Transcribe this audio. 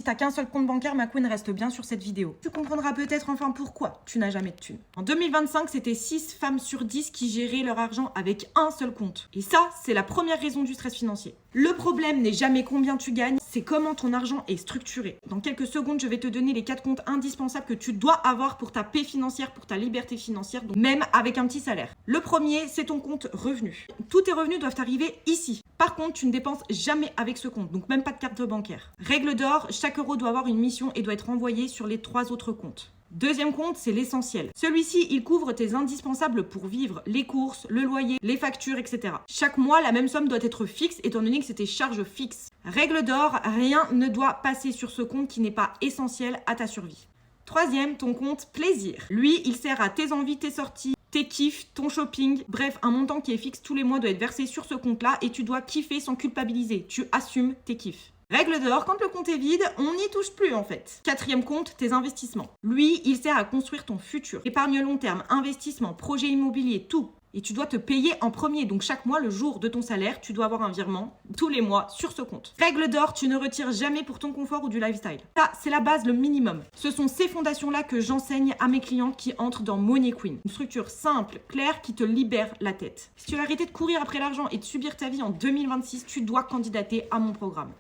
Si t'as qu'un seul compte bancaire, ma queen, reste bien sur cette vidéo. Tu comprendras peut-être enfin pourquoi tu n'as jamais de thunes. En 2025, c'était 6 femmes sur 10 qui géraient leur argent avec un seul compte. Et ça, c'est la première raison du stress financier. Le problème n'est jamais combien tu gagnes, c'est comment ton argent est structuré. Dans quelques secondes, je vais te donner les 4 comptes indispensables que tu dois avoir pour ta paix financière, pour ta liberté financière, donc même avec un petit salaire. Le premier, c'est ton compte revenu. Tous tes revenus doivent arriver ici. Par contre, tu ne dépenses jamais avec ce compte, donc même pas de carte bancaire. Règle d'or, chaque euro doit avoir une mission et doit être envoyé sur les 3 autres comptes. Deuxième compte, c'est l'essentiel. Celui-ci, il couvre tes indispensables pour vivre, les courses, le loyer, les factures, etc. Chaque mois, la même somme doit être fixe étant donné que c'est tes charges fixes. Règle d'or, rien ne doit passer sur ce compte qui n'est pas essentiel à ta survie. Troisième, ton compte plaisir. Lui, il sert à tes envies, tes sorties, tes kiffs, ton shopping. Bref, un montant qui est fixe tous les mois doit être versé sur ce compte-là et tu dois kiffer sans culpabiliser. Tu assumes tes kiffs. Règle d'or, quand le compte est vide, on n'y touche plus en fait. Quatrième compte, tes investissements. Lui, il sert à construire ton futur. Épargne long terme, investissement, projet immobilier, tout. Et tu dois te payer en premier. Donc chaque mois, le jour de ton salaire, tu dois avoir un virement tous les mois sur ce compte. Règle d'or, tu ne retires jamais pour ton confort ou du lifestyle. Ça, c'est la base, le minimum. Ce sont ces fondations-là que j'enseigne à mes clients qui entrent dans Money Queen. Une structure simple, claire, qui te libère la tête. Si tu veux arrêter de courir après l'argent et de subir ta vie en 2026, tu dois candidater à mon programme.